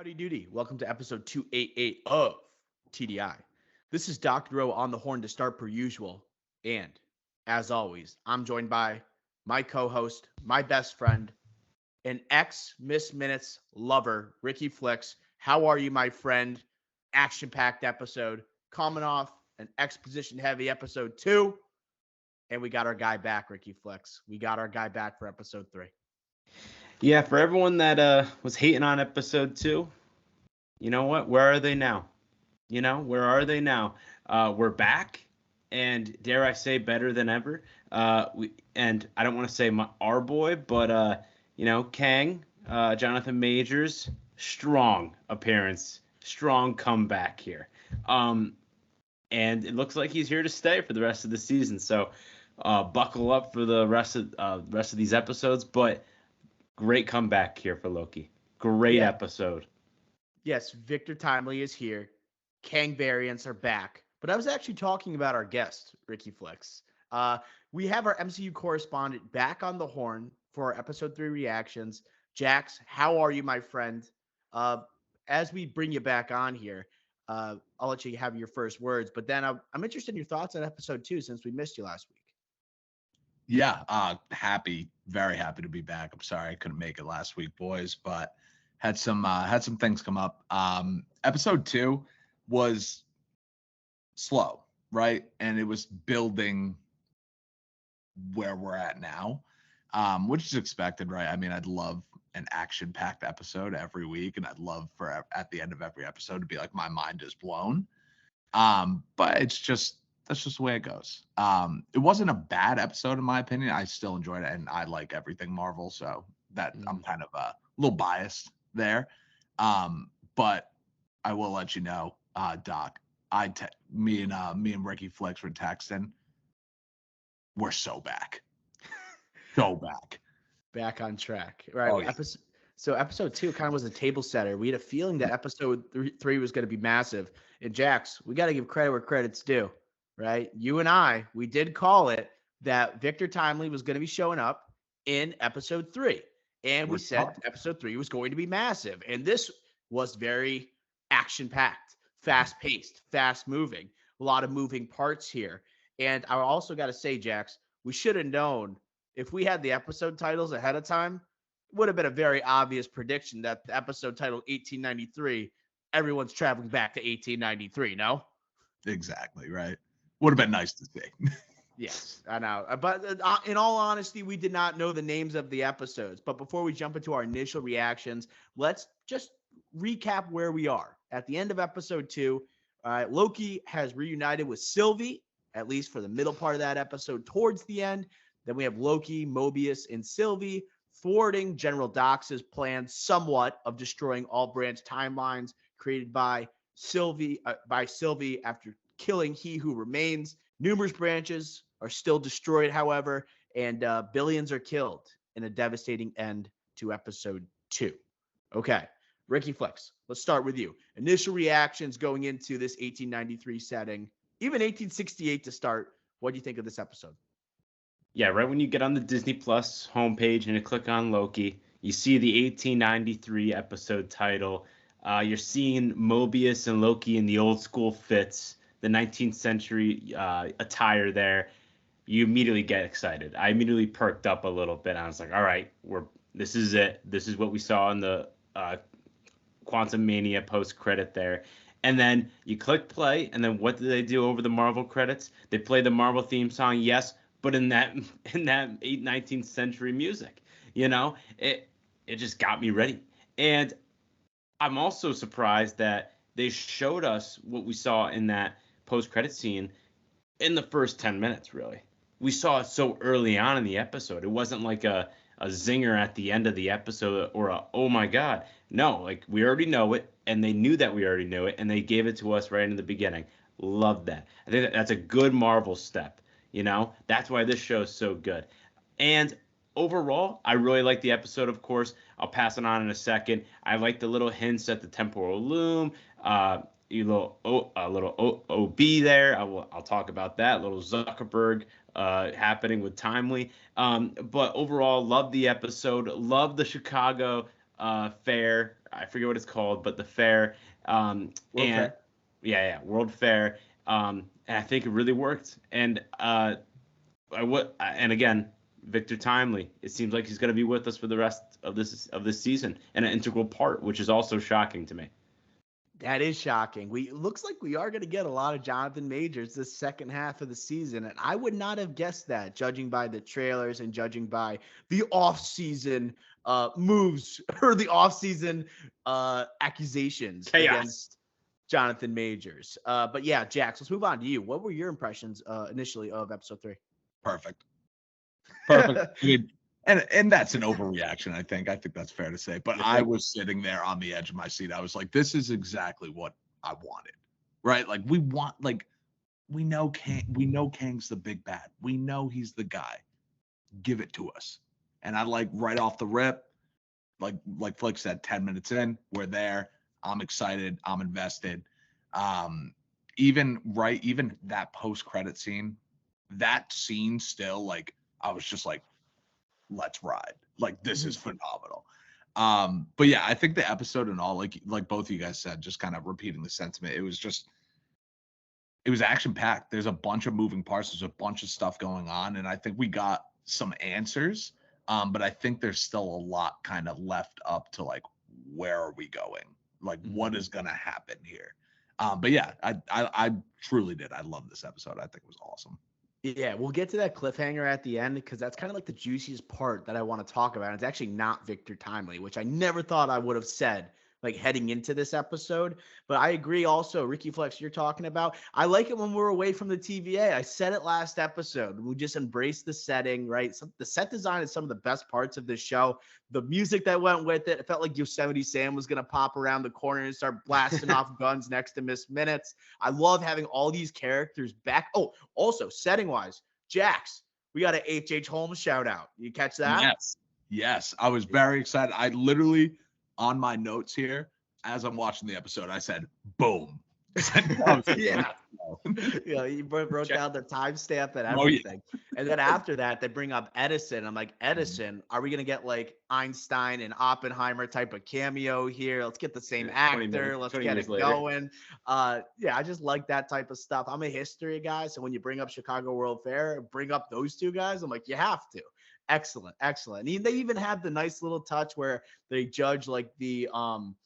Howdy doody. Welcome to episode 288 of TDI. This is Dr. O on the horn to start per usual. And as always, I'm joined by my co-host, my best friend, an ex-Miss Minutes lover, Ricky Flicks. How are you, my friend? Action-packed episode. Coming off an exposition-heavy episode 2. And we got our guy back, Ricky Flicks. We got our guy back for episode 3. Yeah, for everyone that was hating on episode 2, you know what? Where are they now? Where are they now? We're back, and dare I say, better than ever. And I don't want to say our boy, but Kang, Jonathan Majors, strong appearance, strong comeback here. And it looks like he's here to stay for the rest of the season. So buckle up for the rest of these episodes, but. Great comeback here for Loki. Great episode. Yes, Victor Timely is here. Kang variants are back. But I was actually talking about our guest, Ricky Flicks. We have our MCU correspondent back on the horn for our episode 3 reactions. Jax, how are you, my friend? As we bring you back on here, I'll let you have your first words. But then I'm interested in your thoughts on episode 2 since we missed you last week. Yeah, very happy to be back. I'm sorry I couldn't make it last week, boys, but had some things come up. Episode 2 was slow, right? And it was building where we're at now, which is expected, right? I mean, I'd love an action-packed episode every week, and I'd love for at the end of every episode to be like, my mind is blown. But that's just the way it goes. It wasn't a bad episode in my opinion. I still enjoyed it, and I like everything Marvel, so that I'm kind of a little biased there. But I will let you know, Doc. Me and Ricky Flicks were texting. We're so back, so back on track, right? Oh, yeah. So episode 2 kind of was a table setter. We had a feeling that episode 3 was going to be massive. And Jax, we got to give credit where credit's due. Right? You and we did call it that Victor Timely was going to be showing up in episode 3. And we said episode 3 was going to be massive. And this was very action-packed, fast-paced, fast-moving, a lot of moving parts here. And I also got to say, Jax, we should have known if we had the episode titles ahead of time, it would have been a very obvious prediction that the episode titled 1893, everyone's traveling back to 1893, no? Exactly, right. Would have been nice to see. Yes, I know. But in all honesty, we did not know the names of the episodes. But before we jump into our initial reactions, let's just recap where we are. At the end of episode 2, Loki has reunited with Sylvie, at least for the middle part of that episode. Towards the end, then we have Loki, Mobius, and Sylvie thwarting General Dox's plan somewhat of destroying all branch timelines created by Sylvie after killing He Who Remains. Numerous branches are still destroyed, however, and billions are killed in a devastating end to episode 2. Okay, Ricky Flicks, let's start with you. Initial reactions going into this 1893 setting, even 1868 to start. What do you think of this episode? Yeah, right when you get on the Disney Plus homepage and you click on Loki, you see the 1893 episode title. You're seeing Mobius and Loki in the old school fits, the 19th century attire there. You immediately get excited. I immediately perked up a little bit. I was like, all right, this is it. This is what we saw in the Quantum Mania post-credit there. And then you click play, and then what do they do over the Marvel credits? They play the Marvel theme song, yes, but in that 19th century music. It just got me ready. And I'm also surprised that they showed us what we saw in that post-credit scene in the first 10 minutes, really. We saw it so early on in the episode. It wasn't like a zinger at the end of the episode or a, oh my God. No, like we already know it, and they knew that we already knew it, and they gave it to us right in the beginning. Love that. I think that's a good Marvel step. That's why this show is so good. And overall, I really like the episode, of course. I'll pass it on in a second. I like the little hints at the temporal loom, a little OB there. I'll talk about that. A little Zuckerberg happening with Timely. But overall, love the episode. Love the Chicago fair. I forget what it's called, but the fair. World Fair. Yeah, World Fair. And I think it really worked. And and again, Victor Timely. It seems like he's going to be with us for the rest of this season, and an integral part, which is also shocking to me. That is shocking. Looks like we are going to get a lot of Jonathan Majors this second half of the season, and I would not have guessed that, judging by the trailers and judging by the off-season moves or the off-season accusations against Jonathan Majors. But yeah, Jax, let's move on to you. What were your impressions initially of episode 3? Perfect. I mean, and that's an overreaction, I think. I think that's fair to say. But I was sitting there on the edge of my seat. I was like, this is exactly what I wanted. Right? Like we know Kang's the big bad. We know he's the guy. Give it to us. And I like right off the rip, like Flick said, 10 minutes in, we're there. I'm excited. I'm invested. Even that post-credit scene, that scene still, like, I was just like, let's ride. Like, this is phenomenal. But yeah, I think the episode and all, like both of you guys said, just kind of repeating the sentiment, it was action packed. There's a bunch of moving parts. There's a bunch of stuff going on. And I think we got some answers. But I think there's still a lot kind of left up to, like, where are we going? Like, what is going to happen here? But yeah, I truly did. I love this episode. I think it was awesome. Yeah, we'll get to that cliffhanger at the end because that's kind of like the juiciest part that I want to talk about. It's actually not Victor Timely, which I never thought I would have said like heading into this episode. But I agree also, Ricky Flex, you're talking about. I like it when we're away from the TVA. I said it last episode. We just embrace the setting, right? The set design is some of the best parts of this show. The music that went with it, it felt like Yosemite Sam was going to pop around the corner and start blasting off guns next to Miss Minutes. I love having all these characters back. Oh, also setting-wise, Jax, we got an H.H. Holmes shout out. You catch that? Yes. I was very excited. I literally, on my notes here, as I'm watching the episode, I said, boom. Yeah, you wrote down the timestamp and everything. And then after that, they bring up Edison. I'm like, Edison, are we going to get like Einstein and Oppenheimer type of cameo here? Let's get the same actor. Let's get it going. Yeah, I just like that type of stuff. I'm a history guy. So when you bring up Chicago World Fair, bring up those two guys, I'm like, you have to. Excellent. And they even have the nice little touch where they judge like the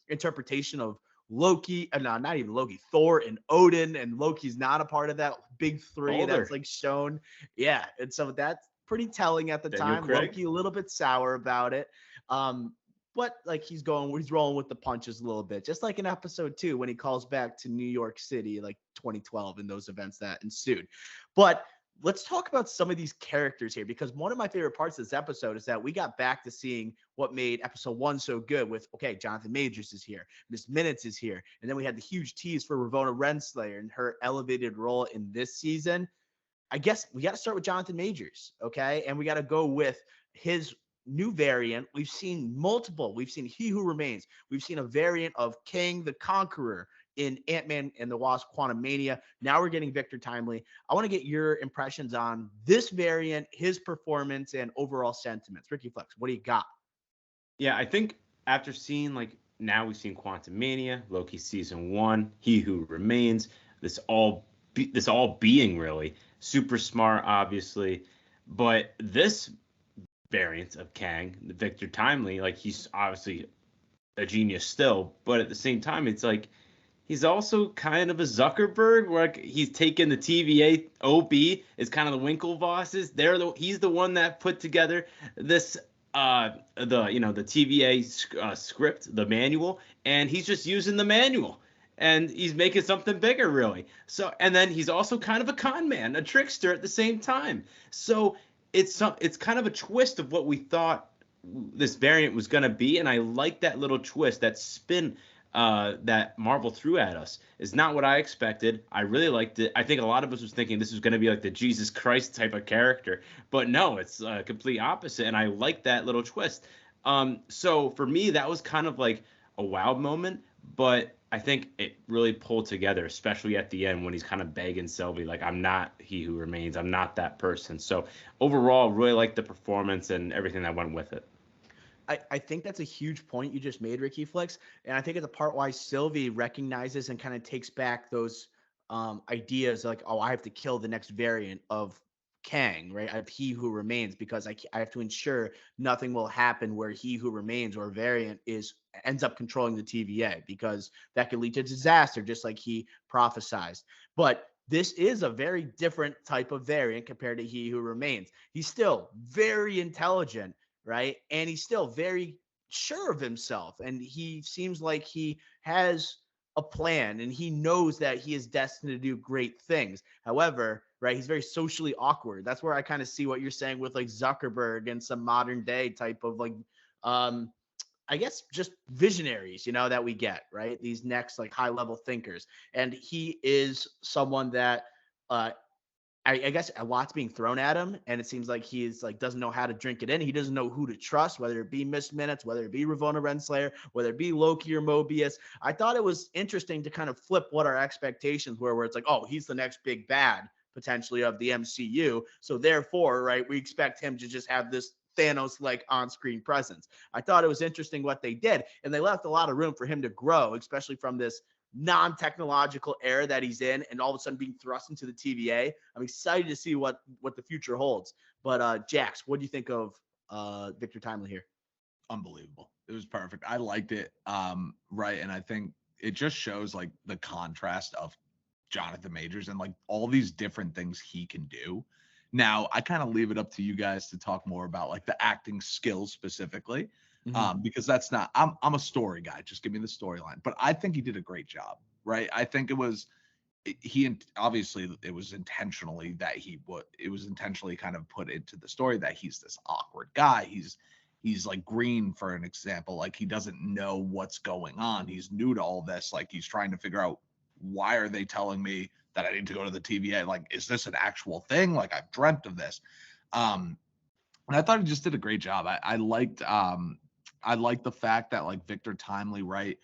interpretation of Loki, no, not even Loki, Thor and Odin, and Loki's not a part of that big three that's like shown. Yeah, and so that's pretty telling at the time. Loki a little bit sour about it. But like he's rolling with the punches a little bit, just like in episode 2 when he calls back to New York City, like 2012 and those events that ensued. But let's talk about some of these characters here, because one of my favorite parts of this episode is that we got back to seeing what made episode 1 so good with, okay, Jonathan Majors is here, Miss Minutes is here, and then we had the huge tease for Ravonna Renslayer and her elevated role in this season. I guess we got to start with Jonathan Majors, okay? And we got to go with his new variant. We've seen multiple. We've seen He Who Remains. We've seen a variant of Kang the Conqueror in Ant-Man and the Wasp Quantumania. Now we're getting Victor Timely. I want to get your impressions on this variant, his performance, and overall sentiments. Ricky Flex, what do you got? Yeah, I think after seeing, like, now we've seen Quantumania, Loki season 1, He Who Remains, this all being really super smart, obviously, but this variant of Kang, the Victor Timely, like, he's obviously a genius still, but at the same time, it's like he's also kind of a Zuckerberg, where like he's taken the TVA OB is kind of the Winklevosses. He's the one that put together this the TVA script, the manual, and he's just using the manual. And he's making something bigger, really. So, and then he's also kind of a con man, a trickster at the same time. So it's kind of a twist of what we thought this variant was going to be, and I like that little twist, that spin that Marvel threw at us. Is not what I expected. I really liked it. I think a lot of us was thinking this was going to be like the Jesus Christ type of character, but no, it's complete opposite, and I like that little twist. So for me, that was kind of like a wow moment, but I think it really pulled together, especially at the end when he's kind of begging Sylvie, like, I'm not He Who Remains. I'm not that person. So overall, really liked the performance and everything that went with it. I think that's a huge point you just made, Ricky Flex. And I think it's a part why Sylvie recognizes and kind of takes back those ideas like, oh, I have to kill the next variant of Kang, right? Of He Who Remains, because I have to ensure nothing will happen where He Who Remains or variant ends up controlling the TVA, because that could lead to disaster, just like he prophesized. But this is a very different type of variant compared to He Who Remains. He's still very intelligent, right? And he's still very sure of himself. And he seems like he has a plan and he knows that he is destined to do great things. However, right, he's very socially awkward. That's where I kind of see what you're saying with like Zuckerberg and some modern day type of like, I guess just visionaries, that we get, right? These next like high level thinkers. And he is someone that I guess a lot's being thrown at him, and it seems like he's like doesn't know how to drink it in. He doesn't know who to trust, whether it be Miss Minutes, whether it be Ravonna Renslayer, whether it be Loki or Mobius. I thought it was interesting to kind of flip what our expectations were, where it's like, oh, he's the next big bad potentially of the MCU. So therefore, right, we expect him to just have this Thanos like on-screen presence. I thought it was interesting what they did, and they left a lot of room for him to grow, especially from this non-technological era that he's in, and all of a sudden being thrust into the TVA. I'm excited to see what the future holds. But Jax, what do you think of Victor Timely here? Unbelievable. It was perfect. I liked it. Right. And I think it just shows like the contrast of Jonathan Majors and like all these different things he can do. Now, I kind of leave it up to you guys to talk more about like the acting skills specifically. Because that's not, I'm a story guy. Just give me the storyline. But I think he did a great job, right? I think he obviously it was intentionally kind of put into the story that he's this awkward guy. He's like Green, for an example. Like he doesn't know what's going on. He's new to all this. Like he's trying to figure out, why are they telling me that I need to go to the TVA? Like, is this an actual thing? Like I've dreamt of this. And I thought he just did a great job. I liked the fact that like Victor Timely, right?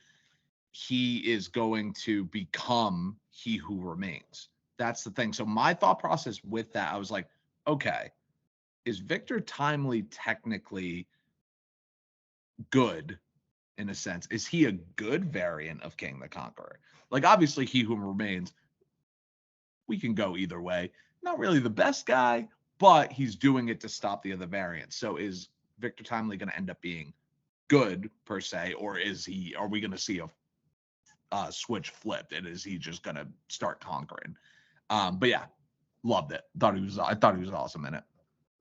He is going to become He Who Remains. That's the thing. So my thought process with that, I was like, okay, is Victor Timely technically good in a sense? Is he a good variant of King the Conqueror? Like obviously He Who Remains, we can go either way. Not really the best guy, but he's doing it to stop the other variants. So is Victor Timely going to end up being good per se, or are we going to see a switch flipped, and is he just going to start conquering? But yeah, loved it. I thought he was awesome in it.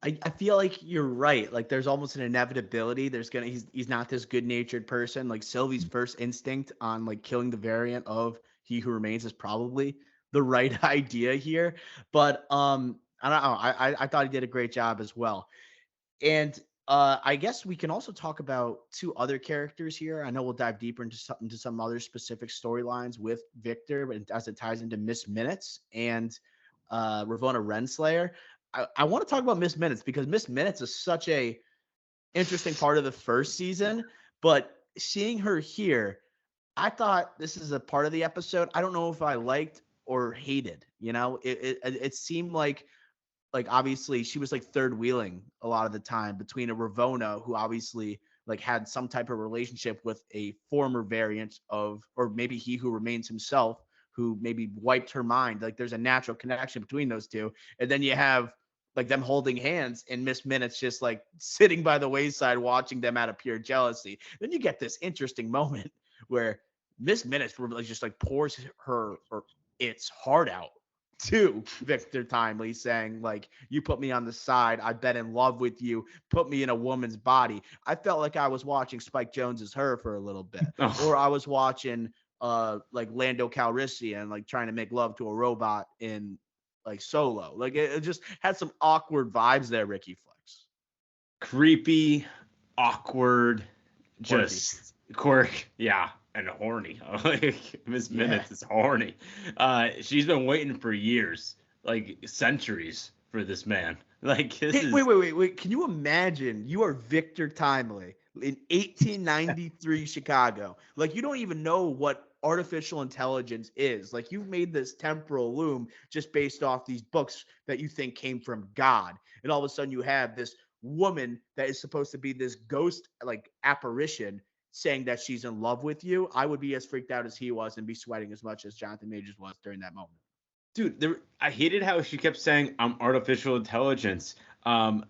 I feel like you're right. Like there's almost an inevitability. He's not this good-natured person. Like Sylvie's first instinct on like killing the variant of He Who Remains is probably the right idea here. But I don't know. I thought he did a great job as well. And I guess we can also talk about two other characters here. I know we'll dive deeper into some other specific storylines with Victor, but as it ties into Miss Minutes and Ravonna Renslayer. I want to talk about Miss Minutes because Miss Minutes is such a interesting part of the first season, but seeing her here, I thought this is a part of the episode I don't know if I liked or hated. It seemed like obviously she was like third wheeling a lot of the time between a Ravonna who obviously like had some type of relationship with a former variant of, or maybe He Who Remains himself, who maybe wiped her mind. Like there's a natural connection between those two. And then you have like them holding hands and Miss Minutes just like sitting by the wayside watching them out of pure jealousy. Then you get this interesting moment where Miss Minutes really just like pours her or its heart out to Victor Timely, saying like, you put me on the side, I've been in love with you, put me in a woman's body. I felt like I was watching Spike Jonze's Her for a little bit. Or I was watching like Lando Calrissian like trying to make love to a robot in like Solo. Like it just had some awkward vibes there, Ricky Flex. Creepy, awkward, just quirk. Yeah. And horny. Like Miss Minutes is horny. She's been waiting for years, like centuries, for this man. Like wait. Can you imagine you are Victor Timely in 1893 Chicago? Like you don't even know what artificial intelligence is. Like you've made this temporal loom just based off these books that you think came from God. And all of a sudden you have this woman that is supposed to be this ghost like apparition saying that she's in love with you, I would be as freaked out as he was and be sweating as much as Jonathan Majors was during that moment. Dude, I hated how she kept saying I'm artificial intelligence,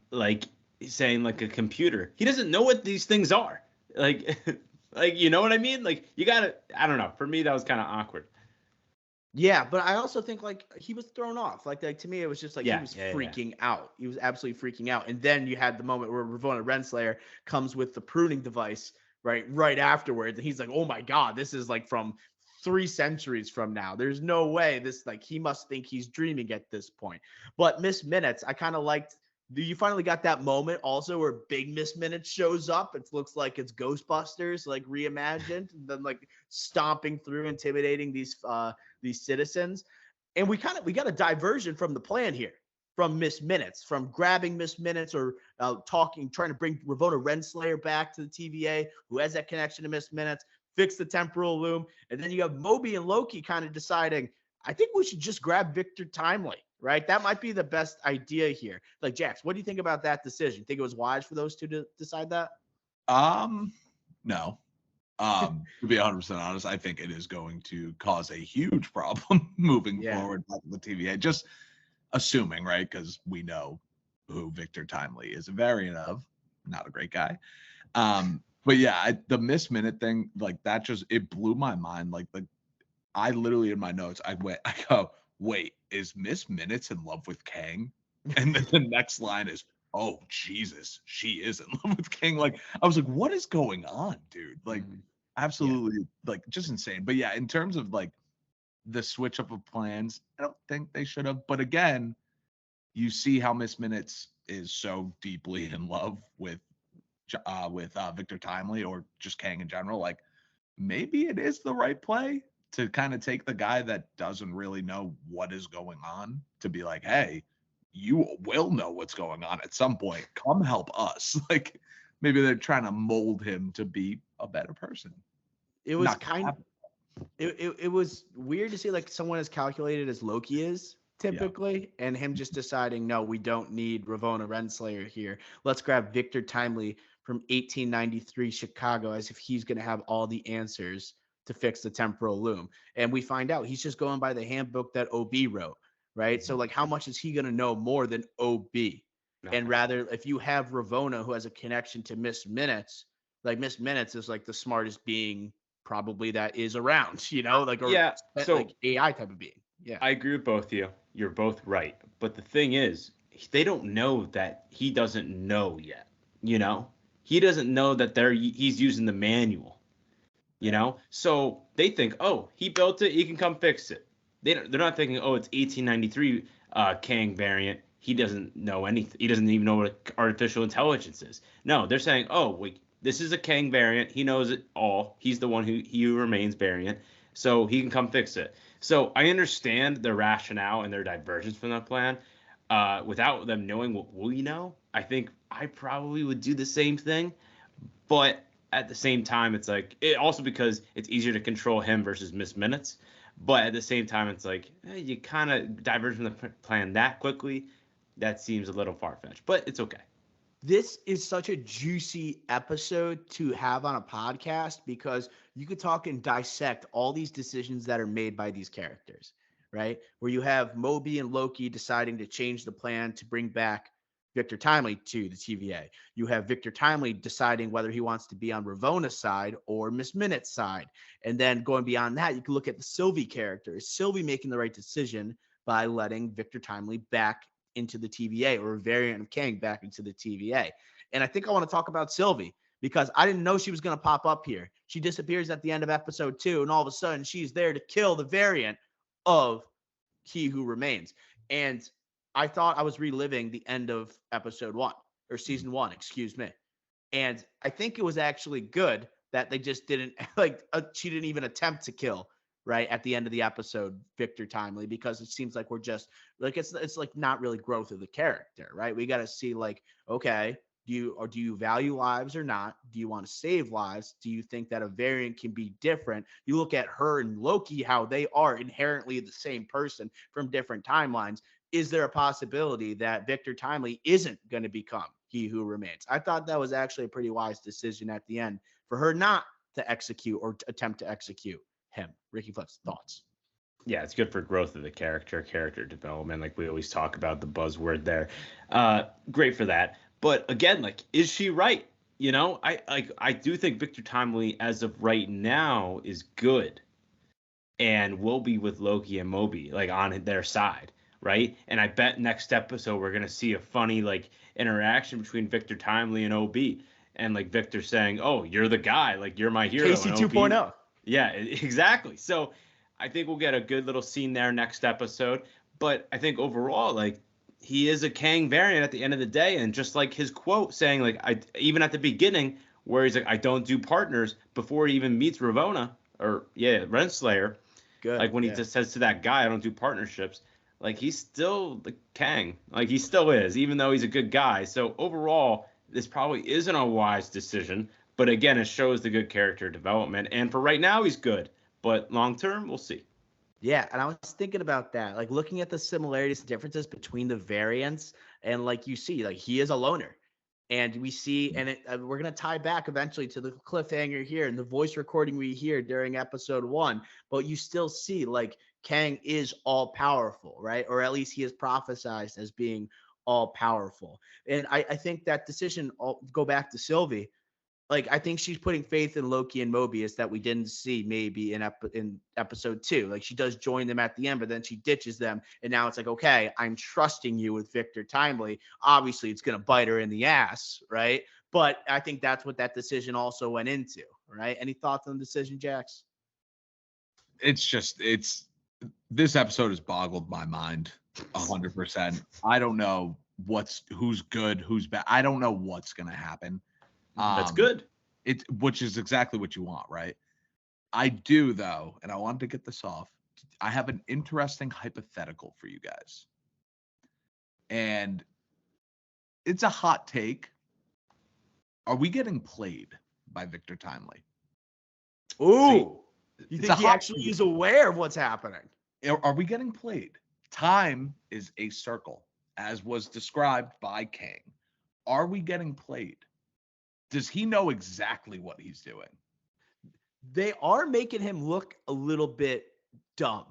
like saying like a computer. He doesn't know what these things are. Like, like you know what I mean? Like you gotta. I don't know. For me, that was kind of awkward. Yeah, but I also think like he was thrown off. Like to me, it was just like he Yeah, was yeah, yeah. freaking out. He was absolutely freaking out. And then you had the moment where Ravonna Renslayer comes with the pruning device right afterwards, and he's like, "Oh my god, this is like from 3 centuries from now. There's no way this like he must think he's dreaming at this point." But Miss Minutes, I kind of liked. You finally got that moment also where Big Miss Minutes shows up. It looks like it's Ghostbusters like reimagined, and then like stomping through, intimidating these citizens. And we got a diversion from the plan here, from Miss Minutes, from grabbing Miss Minutes or trying to bring Ravonna Renslayer back to the TVA, who has that connection to Miss Minutes, fix the temporal loom. And then you have Moby and Loki kind of deciding, I think we should just grab Victor Timely, right? That might be the best idea here. Like, Jax, what do you think about that decision? Think it was wise for those two to decide that? No. To be 100% honest, I think it is going to cause a huge problem moving forward back to the TVA. Just assuming, right? Because we know who Victor Timely is a variant of. Not a great guy. But yeah, the Miss Minute thing, like that it blew my mind. Like I literally in my notes, I go, wait, is Miss Minutes in love with Kang? And then the next line is, oh Jesus, she is in love with Kang. Like I was like, what is going on, dude? Like absolutely, like just insane. But yeah, in terms of like the switch up of plans, I don't think they should have. But again, you see how Miss Minutes is so deeply in love with Victor Timely or just Kang in general. Like maybe it is the right play to kind of take the guy that doesn't really know what is going on to be like, hey, you will know what's going on at some point. Come help us. Like maybe they're trying to mold him to be a better person. It was it was weird to see like someone as calculated as Loki is typically, and him just deciding, no, we don't need Ravonna Renslayer here. Let's grab Victor Timely from 1893 Chicago as if he's going to have all the answers to fix the temporal loom. And we find out he's just going by the handbook that OB wrote, right? So like how much is he going to know more than OB? No. And rather, if you have Ravonna who has a connection to Miss Minutes, like Miss Minutes is like the smartest being probably that is around, like so like AI type of being. Yeah, I agree with both of you. You're both right. But the thing is, they don't know that he doesn't know yet. He doesn't know that he's using the manual. So they think, oh, he built it, he can come fix it. They're not thinking, oh, it's 1893 Kang variant. He doesn't know anything. He doesn't even know what artificial intelligence is. No, they're saying, oh, wait, this is a Kang variant. He knows it all. He's the one who remains variant, so he can come fix it. So I understand their rationale and their divergence from that plan. Without them knowing what we know, I think I probably would do the same thing. But at the same time, it's like also because it's easier to control him versus Miss Minutes. But at the same time, it's like you kind of diverge from the plan that quickly. That seems a little far fetched, but it's okay. This is such a juicy episode to have on a podcast because you could talk and dissect all these decisions that are made by these characters, right? Where you have Moby and Loki deciding to change the plan to bring back Victor Timely to the TVA. You have Victor Timely deciding whether he wants to be on Ravonna's side or Miss Minutes' side. And then going beyond that, you can look at the Sylvie character. Is Sylvie making the right decision by letting Victor Timely back into the TVA, or a variant of Kang back into the TVA? And I think I want to talk about Sylvie because I didn't know she was going to pop up here. She disappears at the end of episode 2, and all of a sudden she's there to kill the variant of He Who Remains. And I thought I was reliving the end of episode 1 or season 1, excuse me. And I think it was actually good that they just didn't she didn't even attempt to kill right at the end of the episode Victor Timely, because it seems like we're just like it's like not really growth of the character, right? We got to see like, okay, do you value lives or not? Do you want to save lives? Do you think that a variant can be different? You look at her and Loki, how they are inherently the same person from different timelines. Is there a possibility that Victor Timely isn't going to become He Who Remains. I thought that was actually a pretty wise decision at the end for her not to execute or to attempt to execute him. Ricky Flips, thoughts? Yeah, it's good for growth of the character development. Like we always talk about the buzzword there. Great for that. But again, like, is she right? I do think Victor Timely, as of right now, is good and will be with Loki and Moby, like, on their side, right? And I bet next episode we're gonna see a funny, like, interaction between Victor Timely and OB, and, like, Victor saying, "Oh, you're the guy, like, you're my hero." Casey And 2.0. yeah, exactly. So I think we'll get a good little scene there next episode. But I think overall, like, he is a Kang variant at the end of the day, and just like his quote saying, like, I even at the beginning where he's like, "I don't do partners," before he even meets Ravonna, or Renslayer, Good. like when he just says to that guy, "I don't do partnerships," like, he's still the Kang, like, he still is, even though he's a good guy. So overall, this probably isn't a wise decision, but again, it shows the good character development. And for right now, he's good, but long term, we'll see. Yeah, and I was thinking about that, like looking at the similarities and differences between the variants, and like you see, like he is a loner, and we see, and we're gonna tie back eventually to the cliffhanger here and the voice recording we hear during episode 1, but you still see like Kang is all powerful, right? Or at least he is prophesized as being all powerful, and I think that decision. I'll go back to Sylvie. Like, I think she's putting faith in Loki and Mobius that we didn't see maybe in episode 2. Like, she does join them at the end, but then she ditches them, and now it's like, okay, I'm trusting you with Victor Timely. Obviously, it's gonna bite her in the ass, right? But I think that's what that decision also went into, right? Any thoughts on the decision, Jax? It's this episode has boggled my mind 100%. I don't know who's good, who's bad. I don't know what's gonna happen. That's good. Which is exactly what you want, right? I do, though, and I wanted to get this off. I have an interesting hypothetical for you guys. And it's a hot take. Are we getting played by Victor Timely? Ooh. You It's think a he hot actually take. is aware of what's happening? Are we getting played? Time is a circle, as was described by Kang. Are we getting played? Does he know exactly what he's doing? They are making him look a little bit dumb.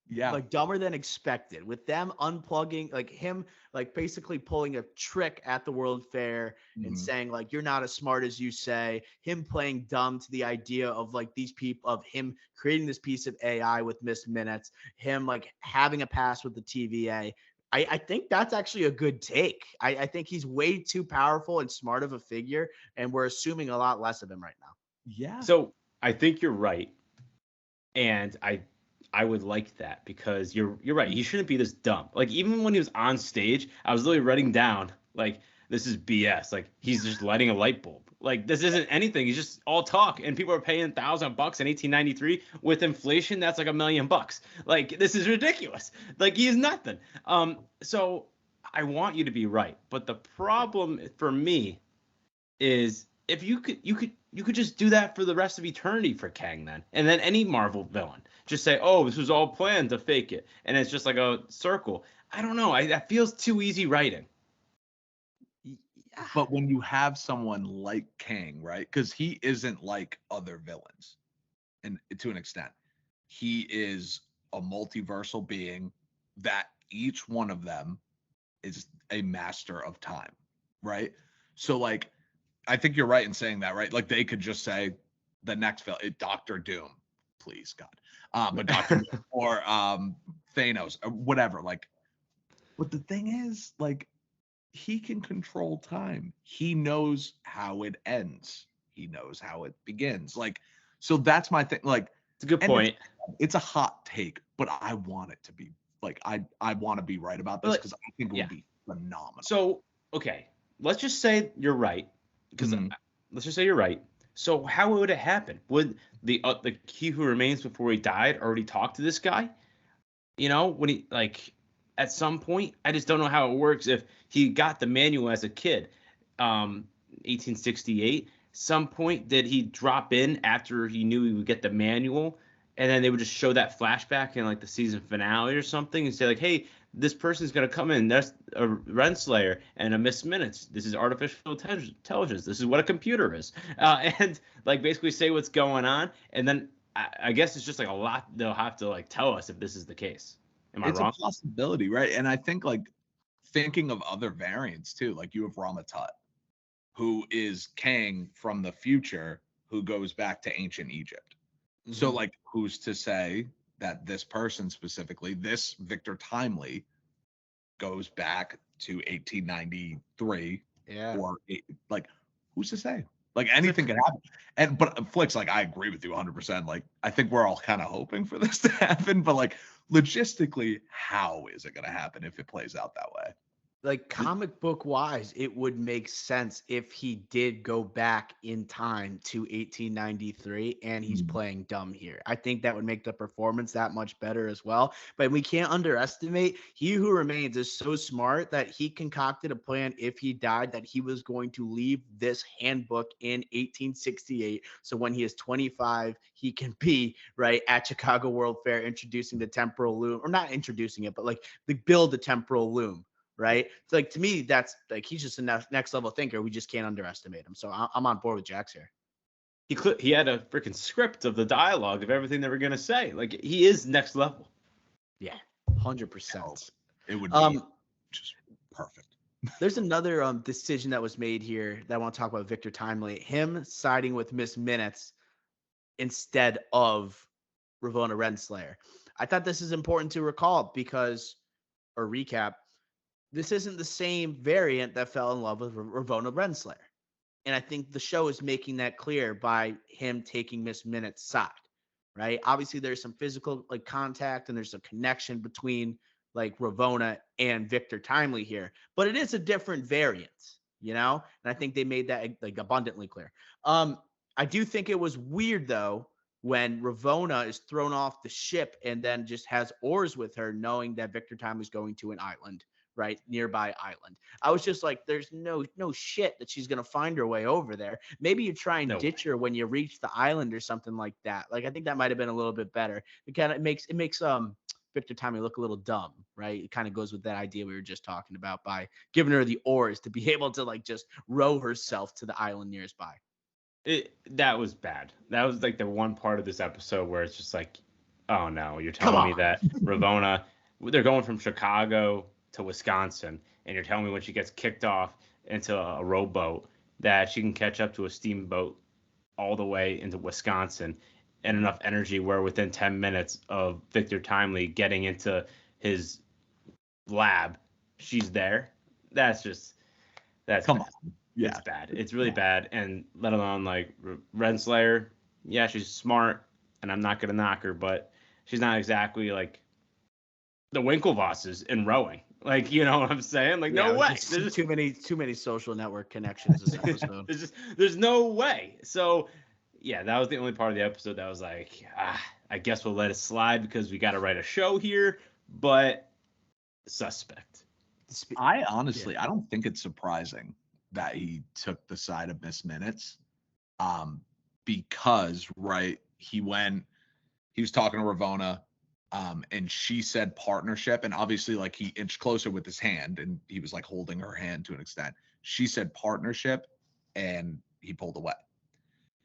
Yeah. Like dumber than expected, with them unplugging, like him, like basically pulling a trick at the World Fair and saying like, you're not as smart as you say, him playing dumb to the idea of like these people, of him creating this piece of AI with missed minutes, him like having a pass with the TVA. I think that's actually a good take. I think he's way too powerful and smart of a figure, and we're assuming a lot less of him right now. Yeah. So I think you're right, and I would like that, because you're right. He shouldn't be this dumb. Like, even when he was on stage, I was literally writing down, like, this is BS. Like, he's just lighting a light bulb. Like, this isn't anything. He's just all talk, and people are paying $1,000 in 1893. With inflation, that's like $1 million. Like, this is ridiculous. Like, he is nothing. So I want you to be right, but the problem for me is, if you could just do that for the rest of eternity for Kang then, and then any Marvel villain just say, "Oh, this was all planned to fake it," and it's just like a circle. I don't know. That feels too easy writing. But when you have someone like Kang, right? Because he isn't like other villains, and to an extent, he is a multiversal being that each one of them is a master of time, right? So, like, I think you're right in saying that, right? Like, they could just say the next villain, Doctor Doom, please God, but Doctor Doom, or Thanos, or whatever. Like, but the thing is, like, he can control time. He knows how it ends. He knows how it begins. Like, so that's my thing. Like, It's a good point. It's a hot take, but I want it to be like, I want to be right about this, because I think it would be phenomenal. So, okay, let's just say you're right, because let's just say you're right. So how would it happen? Would the He Who Remains before he died already talk to this guy? When he, like, at some point, I just don't know how it works. If he got the manual as a kid, 1868, some point did he drop in after he knew he would get the manual and then they would just show that flashback in like the season finale or something and say like, hey, this person's gonna come in. That's a Renslayer and a Miss Minutes. This is artificial intelligence. This is what a computer is, and like basically say what's going on. And then I guess it's just like a lot they'll have to like tell us if this is the case. Am I wrong? It's a possibility, right? And I think like thinking of other variants too, like you have Ramatut, who is Kang from the future, who goes back to ancient Egypt. Mm-hmm. So like, who's to say that this person specifically, this Victor Timely, goes back to 1893? Yeah. Or like, who's to say? Like anything can happen. But Flicks, like I agree with you 100%. Like I think we're all kind of hoping for this to happen, but like logistically, how is it going to happen if it plays out that way? Like comic book wise, it would make sense if he did go back in time to 1893 and he's playing dumb here. I think that would make the performance that much better as well. But we can't underestimate He Who Remains is so smart that he concocted a plan if he died that he was going to leave this handbook in 1868. So when he is 25, he can be right at Chicago World Fair introducing the temporal loom, or not introducing it, but like build the temporal loom. Right. So like to me, that's like he's just a next level thinker. We just can't underestimate him. So I'm on board with Jax here. He had a freaking script of the dialogue of everything they were gonna say. Like he is next level. Yeah, 100%. It would be just perfect. There's another decision that was made here that I want to talk about. Victor Timely, him siding with Miss Minutes instead of Ravonna Renslayer. I thought this is important to recall because, or recap, this isn't the same variant that fell in love with Ravonna Renslayer. And I think the show is making that clear by him taking Miss Minutes' side, right? Obviously, there's some physical like contact and there's a connection between like Ravonna and Victor Timely here, but it is a different variant, you know? And I think they made that like abundantly clear. I do think it was weird though when Ravonna is thrown off the ship and then just has oars with her, knowing that Victor Timely is going to an island. Right, nearby island. I was just like, there's no shit that she's gonna find her way over there. Maybe you try and ditch her when you reach the island or something like that. Like I think that might have been a little bit better. It makes Victor Timely look a little dumb, right? It kind of goes with that idea we were just talking about by giving her the oars to be able to like just row herself to the island nearest by. That was bad. That was like the one part of this episode where it's just like, oh no, you're telling me that Ravonna, they're going from Chicago to Wisconsin, and you're telling me when she gets kicked off into a rowboat that she can catch up to a steamboat all the way into Wisconsin and enough energy where within 10 minutes of Victor Timely getting into his lab, she's there. That's come bad. On. Yeah. It's bad. It's really bad. And let alone like Renslayer. Yeah, she's smart and I'm not going to knock her, but she's not exactly like the Winklevosses in rowing. Like, you know what I'm saying? Like, no way. There's too many social network connections this episode. there's no way. So, yeah, that was the only part of the episode that was like, I guess we'll let it slide because we got to write a show here, but suspect. I honestly, I don't think it's surprising that he took the side of Miss Minutes, because, right, he was talking to Ravonna, and she said partnership, and obviously like he inched closer with his hand and he was like holding her hand to an extent. She said partnership and he pulled away.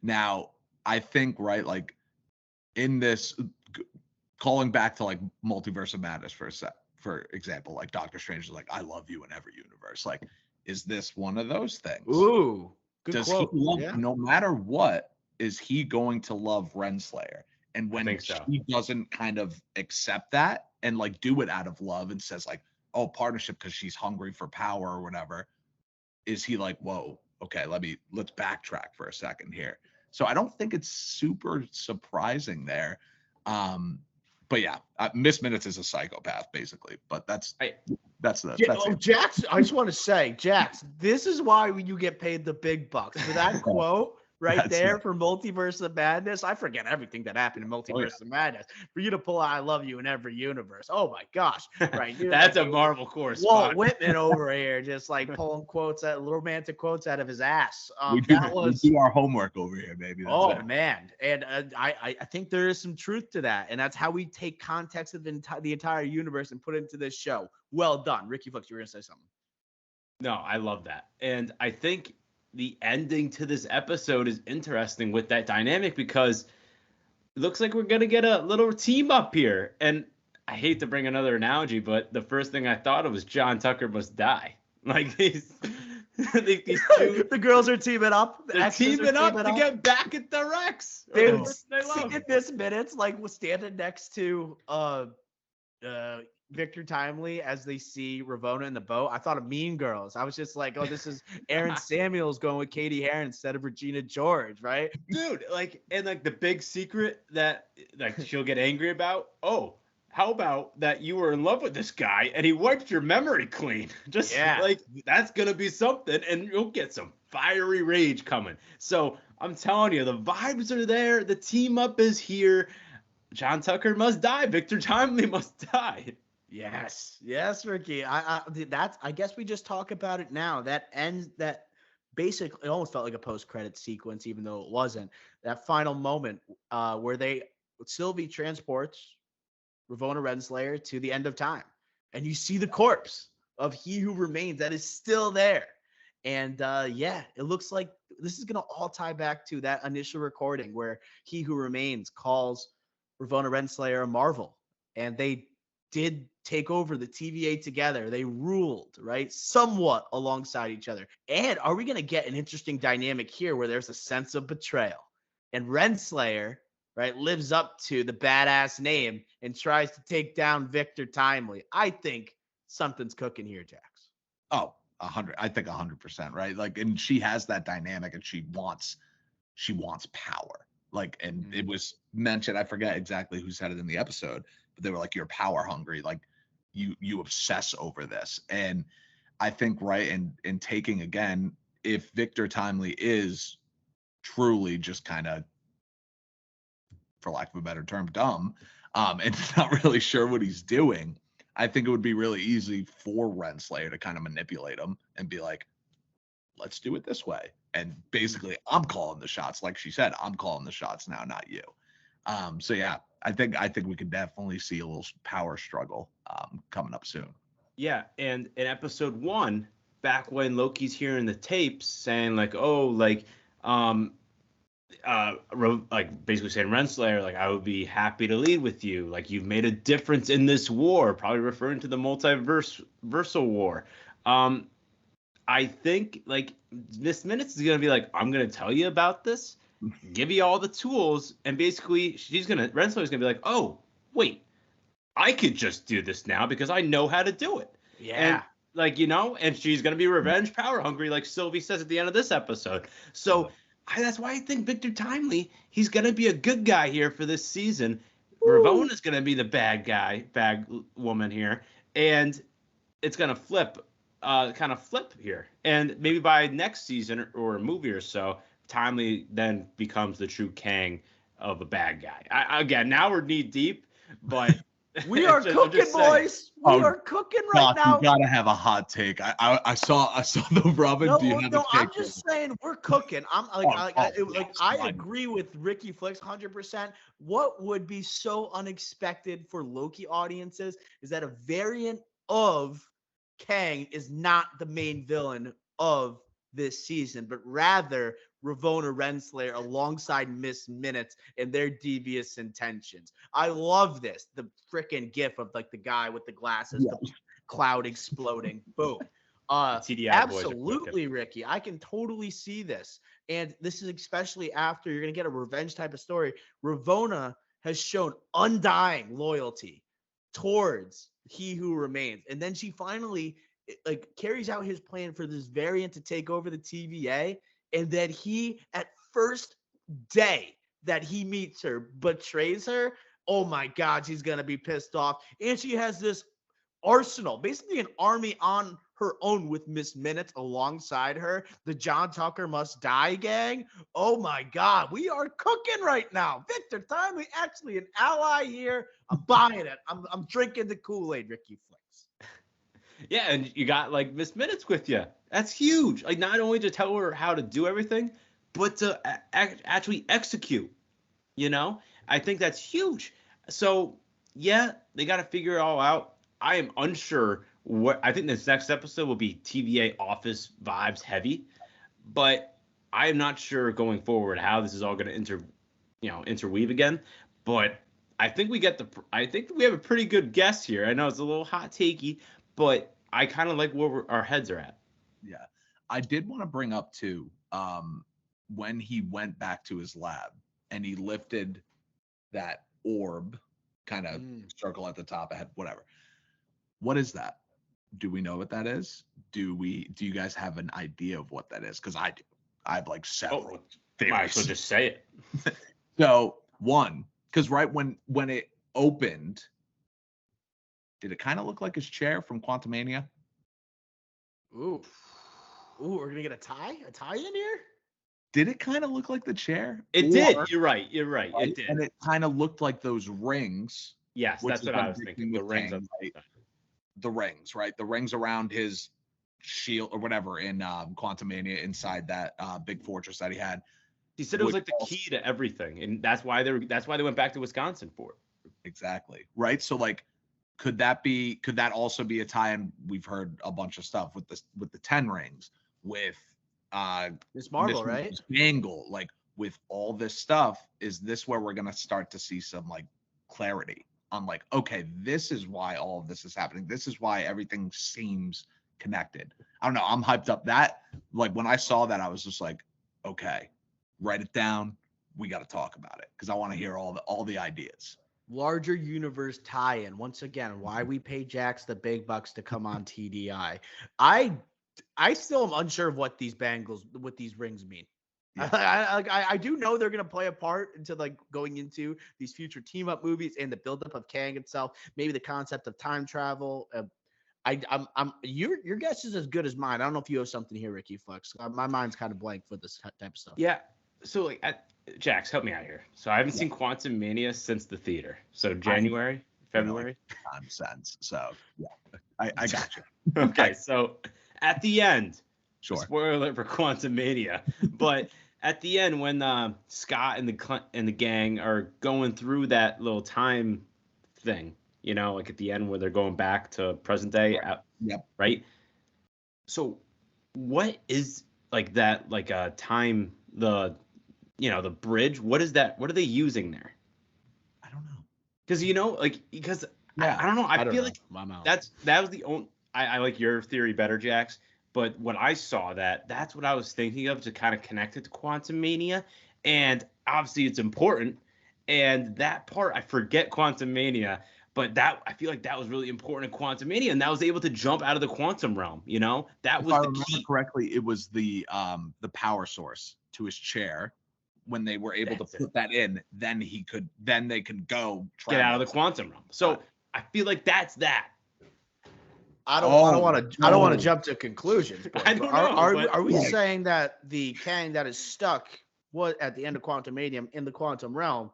Now, I think, right, like in this, calling back to like Multiverse of Madness for example, like Doctor Strange is like, I love you in every universe. Like, is this one of those things? Ooh, good Does quote. he love, no matter what, is he going to love Renslayer? And when she doesn't kind of accept that and like do it out of love and says like, oh, partnership because she's hungry for power or whatever, is he like, whoa, okay, let's backtrack for a second here. So I don't think it's super surprising there. But yeah, Miss Minutes is a psychopath basically, but that's Jax, I just want to say, Jax, this is why you get paid the big bucks for that quote. right That's there it. for Multiverse of Madness. I forget everything that happened in Multiverse of Madness. For you to pull out "I love you" in every universe, oh my gosh, right? You're That's like a Marvel Walt correspondent. Whitman over here, just like pulling romantic quotes out of his ass. We That was do our homework over here, baby. That's Oh it. man, and I think there is some truth to that, and that's how we take context of the entire universe and put it into this show. Well done, Ricky Flex. You were gonna say something. No, I love that. And I think the ending to this episode is interesting with that dynamic because it looks like we're going to get a little team up here. And I hate to bring another analogy, but the first thing I thought of was John Tucker must die. Like these two, The girls are teaming up. The they're extras are teaming up to up. get back at the Rex. Or the Dude, person they love. seeing this minutes, like was standing next to Victor Timely as they see Ravonna in the boat. I thought of Mean Girls. I was just like, oh, this is Aaron Samuels going with Katie Heron instead of Regina George, right? Dude, like, and like the big secret that like she'll get angry about. Oh, how about that you were in love with this guy and he wiped your memory clean? Just Yeah. like that's gonna be something, and you'll get some fiery rage coming. So I'm telling you, the vibes are there. The team up is here. John Tucker must die. Victor Timely must die. Yes, Ricky. I guess we just talk about it now. That ends that basically it almost felt like a post-credit sequence, even though it wasn't. That final moment where Sylvie transports Ravonna Renslayer to the end of time, and you see the corpse of He Who Remains that is still there. And it looks like this is gonna all tie back to that initial recording where He Who Remains calls Ravonna Renslayer a marvel, and they did take over the TVA together. They ruled, right? Somewhat alongside each other. And are we going to get an interesting dynamic here where there's a sense of betrayal? And Renslayer, right, lives up to the badass name and tries to take down Victor Timely. I think something's cooking here, Jax. Oh, 100. I think 100%, right? Like, and she has that dynamic, and she wants power. Like, and it was mentioned, I forget exactly who said it in the episode, but they were like, you're power hungry. Like you obsess over this. And I think, right, in taking again, if Victor Timely is truly just kind of, for lack of a better term, dumb, and not really sure what he's doing, I think it would be really easy for Renslayer to kind of manipulate him and be like, let's do it this way. And basically, I'm calling the shots. Like she said, I'm calling the shots now, not you. So yeah, I think we could definitely see a little power struggle coming up soon. Yeah, and in episode 1, back when Loki's hearing the tapes saying like, oh, like basically saying Renslayer, like, I would be happy to lead with you. Like, you've made a difference in this war, probably referring to the multiversal war. I think like Miss Minutes is gonna be like, I'm gonna tell you about this, give you all the tools, and basically Renslayer's gonna be like, oh wait, I could just do this now because I know how to do it. Yeah. And like, and she's gonna be revenge power hungry, like Sylvie says at the end of this episode. So that's why I think Victor Timely, he's gonna be a good guy here for this season. Ravonna's gonna be the bad woman here, and it's gonna kind of flip here. And maybe by next season or a movie or so, Timely then becomes the true Kang of a bad guy. Again, now we're knee deep, but we are cooking, boys. We are cooking right now. You gotta have a hot take. I saw the Robin. No, do you have a take? I'm just saying we're cooking. I'm like, I agree with Ricky Flicks 100%. What would be so unexpected for Loki audiences is that a variant of Kang is not the main villain of this season, but rather Ravonna Renslayer alongside Miss Minutes and their devious intentions. I love this. The freaking gif of like the guy with the glasses, the cloud exploding. Boom. Absolutely, Ricky. I can totally see this. And this is especially after you're going to get a revenge type of story. Ravonna has shown undying loyalty towards He Who Remains. And then she finally like carries out his plan for this variant to take over the TVA. And then he, at first day that he meets her, betrays her. Oh my God, she's going to be pissed off. And she has this arsenal, basically an army on her own with Miss Minutes alongside her. The John Tucker Must Die gang. Oh my God, we are cooking right now. Victor Timely, actually an ally here. I'm buying it. I'm drinking the Kool-Aid, Ricky Flicks. Yeah, and you got like Miss Minutes with you. That's huge. Like not only to tell her how to do everything, but to actually execute. You know, I think that's huge. So yeah, they got to figure it all out. I am unsure what. I think this next episode will be TVA Office vibes heavy, but I am not sure going forward how this is all going to interweave again. But I think we get the. I think we have a pretty good guess here. I know it's a little hot takey, but I kind of like where our heads are at. Yeah. I did want to bring up too, when he went back to his lab and he lifted that orb kind of circle at the top ahead, whatever. What is that? Do we know what that is? Do you guys have an idea of what that is? Because I do. I have like several theories. Might as well just say it. So one, because right when it opened, did it kind of look like his chair from Quantumania? Ooh, we're gonna get a tie in here. Did it kind of look like the chair? It did. You're right. It did. And it kind of looked like those rings. Yes, that's what I was thinking. The rings. Right? The rings, right? The rings around his shield or whatever in Quantumania inside that big fortress that he had. He said it was like the key to everything, and that's why they went back to Wisconsin for it. Exactly. Right. So like, could that also be a tie-in? We've heard a bunch of stuff with the 10 rings, with Miss Marvel, right? Angle, like with all this stuff, is this where we're gonna start to see some like clarity on like, okay, this is why all of this is happening. This is why everything seems connected. I don't know. I'm hyped up. That like when I saw that, I was just like, okay, write it down. We got to talk about it because I want to hear all the ideas. Larger universe tie-in. Once again, why we pay Jax the big bucks to come on TDI. I still am unsure of what these rings mean. Yeah. I do know they're gonna play a part into like going into these future team up movies and the buildup of Kang itself. Maybe the concept of time travel. Your guess is as good as mine. I don't know if you have something here, Ricky Flex. My mind's kind of blank for this type of stuff. Yeah. So like, Jax, help me out here. So I haven't seen Quantumania since the theater. So January, February. Nonsense. So yeah, I got you. Okay. So at the end, sure. Spoiler alert for Quantumania, but at the end when Scott and the gang are going through that little time thing, you know, like at the end where they're going back to present day. Right. Yep. Right. So what is like that, like a time, the bridge, what is that? What are they using there? I don't know. Because, I don't know. I feel like that was the only, I like your theory better, Jax. But when I saw that's what I was thinking of to kind of connect it to Quantumania. And obviously it's important. And that part, I forget Quantumania, but that I feel like that was really important in Quantumania. And that was able to jump out of the quantum realm, That was the key. Correctly, it was the power source to his chair. When they were able to put that in, then they could go get out of the quantum realm. So I feel like that's that. I don't want to jump to conclusions. I don't know. Are we saying that the Kang that is stuck at the end of Quantumania in the quantum realm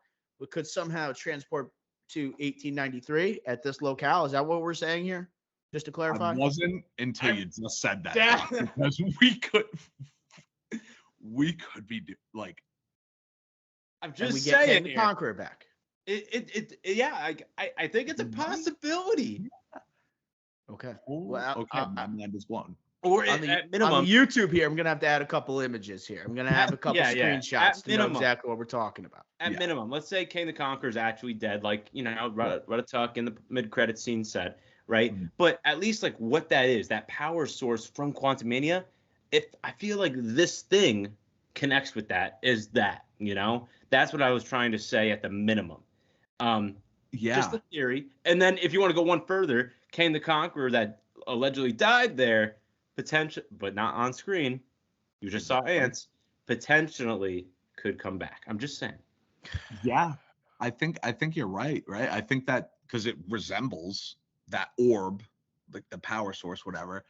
could somehow transport to 1893 at this locale? Is that what we're saying here? Just to clarify. I wasn't until you just said that. Because we could be like. I'm just saying. The Conqueror back. I think it's a possibility. Okay. Well, my mind is blown. Or at minimum, on YouTube here, I'm gonna have to add a couple images here. I'm gonna have a couple screenshots to know exactly what we're talking about. At minimum, let's say Kang the Conqueror is actually dead, like Rudatuck in the mid-credit scene said, right? Mm-hmm. But at least like what that is, that power source from Quantumania, if I feel like this thing connects with that, is that, that's what I was trying to say at the minimum. Just a theory. And then if you want to go one further, Kang the Conqueror that allegedly died there, potential, but not on screen. You just saw ants. Potentially could come back. I'm just saying. Yeah, I think you're right. I think that because it resembles that orb like the power source, whatever.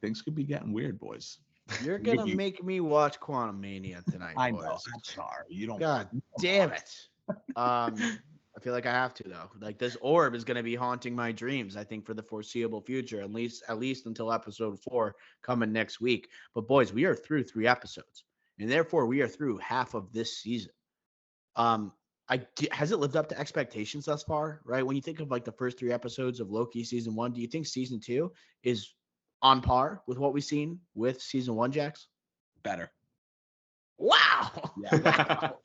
Things could be getting weird, boys. You're gonna make me watch Quantum Mania tonight, I boys. know. I'm sorry. You don't. God damn it. I feel like I have to though. Like this orb is gonna be haunting my dreams, I think, for the foreseeable future, at least until episode 4 coming next week. But boys, we are through 3 episodes, and therefore we are through half of this season. Has it lived up to expectations thus far? Right? When you think of like the first 3 episodes of Loki season 1, do you think season 2 is on par with what we've seen with season 1, Jax? Better. Wow. Yeah. Wow.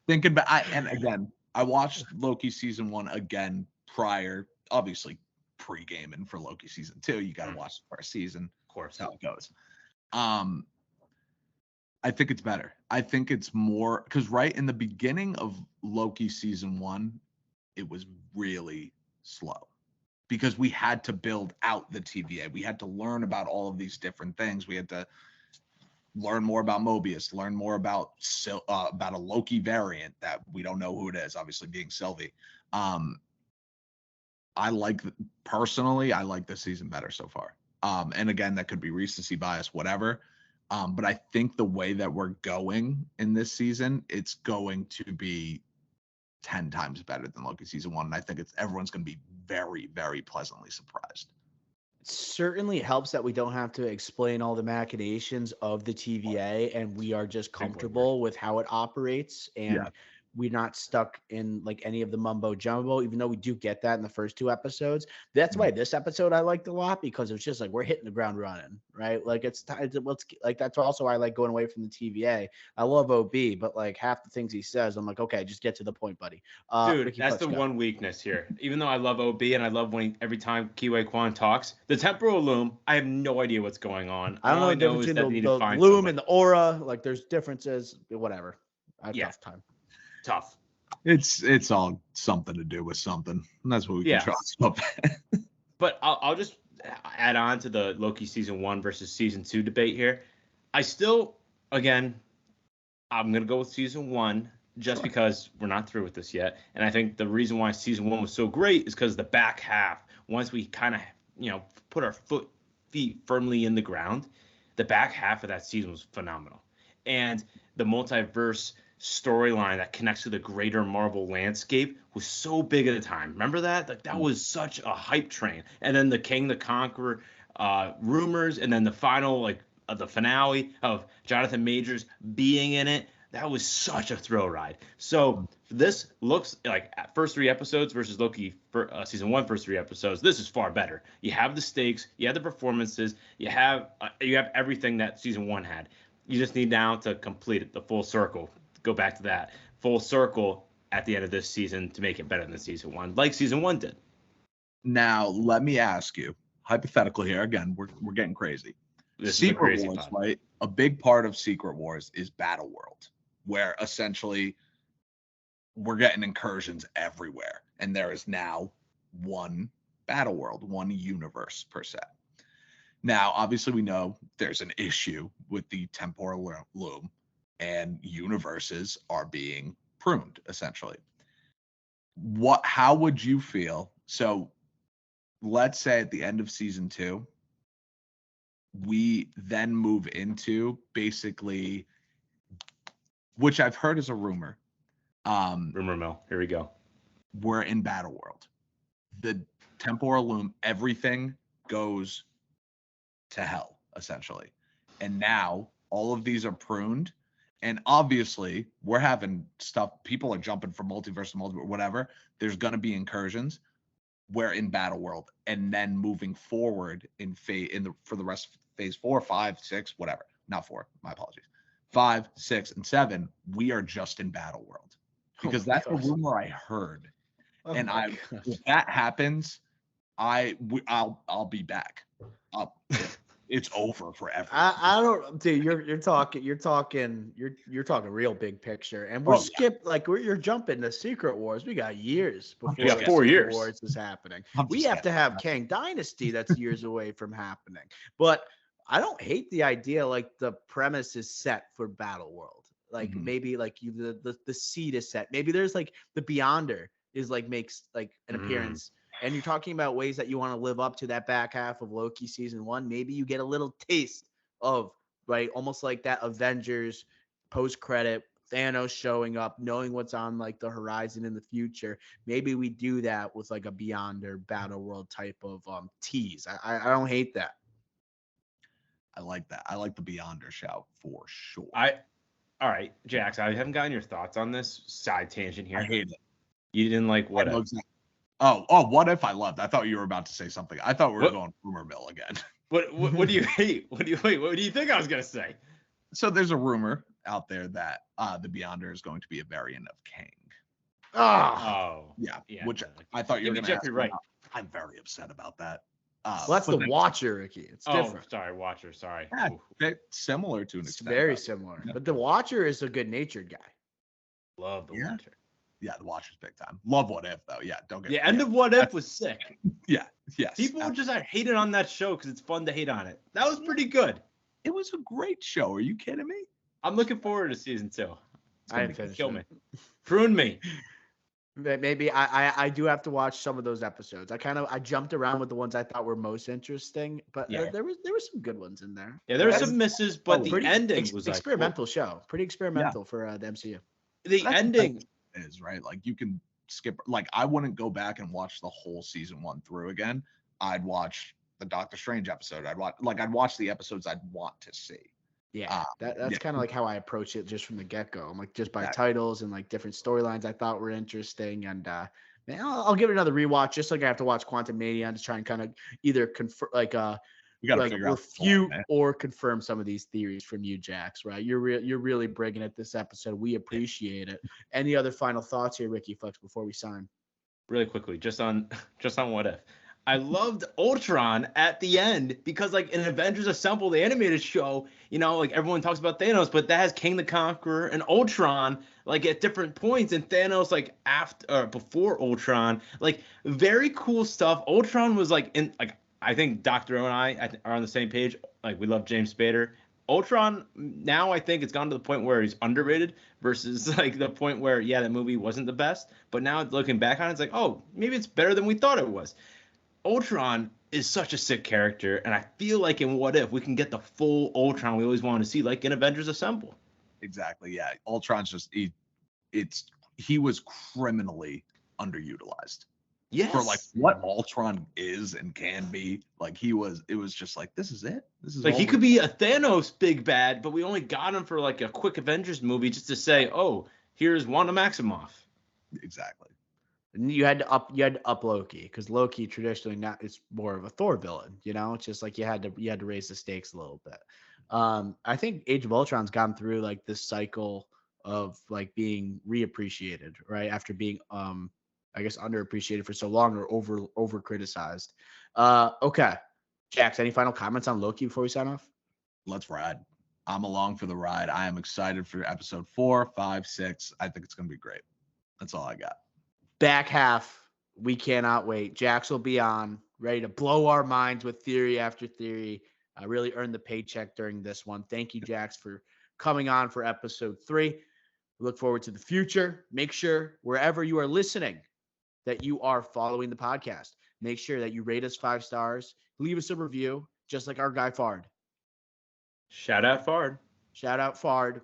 Thinking about, and again, I watched Loki season 1 again prior, obviously pre-gaming for Loki season 2. You got to watch the first season. Of course. That's how it goes. I think it's better. I think it's more because right in the beginning of Loki season 1, it was really slow because we had to build out the TVA. We had to learn about all of these different things. We had to learn more about Mobius, learn more about a Loki variant that we don't know who it is, obviously being Sylvie. Personally, I like this season better so far. And again, that could be recency bias, whatever. But I think the way that we're going in this season, it's going to be 10 times better than Loki season 1. And I think everyone's going to be very, very pleasantly surprised. Certainly helps that we don't have to explain all the machinations of the TVA, and we are just comfortable with how it operates, and we're not stuck in like any of the mumbo jumbo, even though we do get that in the first 2 episodes. That's why this episode I liked a lot, because it's just like we're hitting the ground running, right? Like let's like that's also why I like going away from the TVA. I love OB, but like half the things he says, I'm like, okay, just get to the point, buddy. Dude, Ricky that's Clutch, the go. one weakness here. Even though I love OB and I love when every time Kiwi Kwan talks, the temporal loom, I have no idea what's going on. I don't know All the difference is that between they need the to find loom somebody. and the aura. Like there's differences, whatever. I have tough time. Tough. It's all something to do with something. And that's what we can trust up. But I'll just add on to the Loki season 1 versus season 2 debate here. I still, again, I'm going to go with season 1 just because we're not through with this yet. And I think the reason why season 1 was so great is because the back half, once we kind of, put our feet firmly in the ground, the back half of that season was phenomenal. And the multiverse storyline that connects to the greater Marvel landscape was so big at the time. Remember that? Like that was such a hype train. And then the King the Conqueror rumors, and then the final the finale of Jonathan Majors being in it. That was such a thrill ride. So this looks like first 3 episodes versus Loki for season 1 first 3 episodes. This is far better. You have the stakes, you have the performances, you have everything that season 1 had. You just need now to complete it, the full circle. Go back to that full circle at the end of this season to make it better than season 1, like season 1 did. Now, let me ask you, hypothetical here. Again, we're getting crazy. This Secret is Wars, right? A big part of Secret Wars is Battle World, where essentially we're getting incursions everywhere, and there is now one Battle World, one universe per se. Now, obviously, we know there's an issue with the temporal loom, and universes are being pruned, essentially. How would you feel? So let's say at the end of season 2, we then move into basically, which I've heard is a rumor. Rumor mill. Here we go. We're in Battle World. The temporal loom, everything goes to hell, essentially. And now all of these are pruned. And obviously, we're having stuff. People are jumping from multiverse to multiverse, whatever. There's going to be incursions. We're in Battle World, and then moving forward for the rest of phase 4, 5, 6, whatever. Not 4. My apologies. 5, 6, and 7. We are just in Battle World because that's the rumor I heard. And if that happens, I'll be back. It's over forever. I don't, dude. You're talking real big picture, and you're jumping to Secret Wars. We got years before we got 4 years. Wars is happening. We have to have Kang Dynasty that's years away from happening. But I don't hate the idea. Like the premise is set for Battle World. Like maybe like the seed is set. Maybe there's like the Beyonder is like makes like an appearance. and you're talking about ways that you want to live up to that back half of Loki season 1, maybe you get a little taste of, right, almost like that Avengers post-credit, Thanos showing up, knowing what's on like the horizon in the future. Maybe we do that with like a Beyonder Battle World type of tease. I don't hate that. I like that. I like the Beyonder shout for sure. All right, Jax, I haven't gotten your thoughts on this side tangent here. I hate it. You didn't like what if? Oh, what if I loved? I thought you were about to say something. I thought we were going rumor mill again. What do you hate? What do you think I was gonna say? So there's a rumor out there that the Beyonder is going to be a variant of Kang. Oh, yeah. Which no. I thought you were going to Jeffrey Wright. I'm very upset about that. Well, that's the Watcher, Ricky. It's different. Sorry, Watcher. Sorry. Yeah, similar to an It's extent. very similar. Yeah. But the Watcher is a good-natured guy. Love the Watcher. Yeah, the Watcher's big time. Love What If though. Yeah, don't get. The end of What If was sick. Yeah. Yes. People just hated on that show because it's fun to hate on it. That was pretty good. It was a great show. Are you kidding me? I'm looking forward to season 2. I haven't finished Kill it. me. Prune me. Maybe I do have to watch some of those episodes. I jumped around with the ones I thought were most interesting, but Yeah. there was some good ones in there. Yeah, there were That's- some misses, but the pretty ending was experimental show. Pretty experimental for the MCU. The That's ending. is right. Like you can skip. Like I wouldn't go back and watch the whole season 1 through again. I'd watch the Doctor Strange episode. I'd watch the episodes I'd want to see. Yeah, that's yeah. kind of like how I approach it just from the get-go. I'm like just by Yeah. titles and like different storylines I thought were interesting, and man, I'll give it another rewatch. Just like I have to watch Quantum Mania to try and kind of either confirm, You got to like figure out the refute plan, man. or confirm some of these theories from you, Jax. Right? You're really bringing it this episode. We appreciate it. Any other final thoughts here, Ricky Flex, before we sign? Really quickly, just on What If. I loved Ultron at the end because, like, in Avengers Assemble, the animated show, like everyone talks about Thanos, but that has King the Conqueror and Ultron, like, at different points, and Thanos, like, after or before Ultron, like, very cool stuff. Ultron was I think Dr. O and I are on the same page. Like, we love James Spader. Ultron now, I think it's gone to the point where he's underrated versus like the point where that movie wasn't the best, but now looking back on it, it's like, oh, maybe it's better than we thought it was. Ultron is such a sick character, and I feel like in What If we can get the full Ultron we always wanted to see, like in Avengers Assemble. Exactly. Yeah. Ultron's just he was criminally underutilized. Yes. For like what Ultron is and can be. Like it was just like, this is it. This is like all he we- could be a Thanos big bad, but we only got him for like a quick Avengers movie just to say, oh, here's Wanda Maximoff. Exactly. And you had to up Loki because Loki traditionally it's more of a Thor villain. It's just like you had to raise the stakes a little bit. I think Age of Ultron's gone through like this cycle of like being reappreciated, right? After being I guess underappreciated for so long or over criticized. Okay. Jax, any final comments on Loki before we sign off? Let's ride. I'm along for the ride. I am excited for episode 4, 5, 6. I think it's gonna be great. That's all I got. Back half, we cannot wait. Jax will be on, ready to blow our minds with theory after theory. I really earned the paycheck during this one. Thank you, Jax, for coming on for episode 3. We look forward to the future. Make sure wherever you are listening that you are following the podcast. Make sure that you rate us 5 stars. Leave us a review, just like our guy Fard. Shout out Fard. Shout out Fard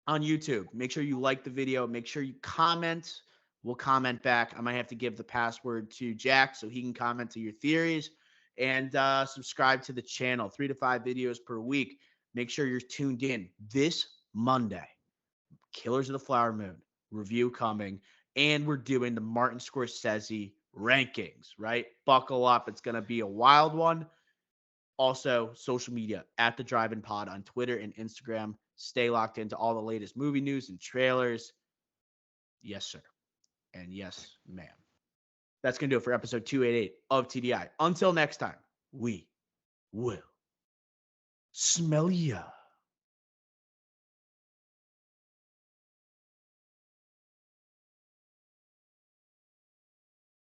on YouTube. Make sure you like the video. Make sure you comment. We'll comment back. I might have to give the password to Jack so he can comment to your theories, and subscribe to the channel. 3 to 5 videos per week. Make sure you're tuned in this Monday. Killers of the Flower Moon review coming, and we're doing the Martin Scorsese rankings, right? Buckle up. It's going to be a wild one. Also, social media at the Drive-In Pod on Twitter and Instagram. Stay locked into all the latest movie news and trailers. Yes, sir. And yes, ma'am. That's going to do it for episode 288 of TDI. Until next time, we will smell ya.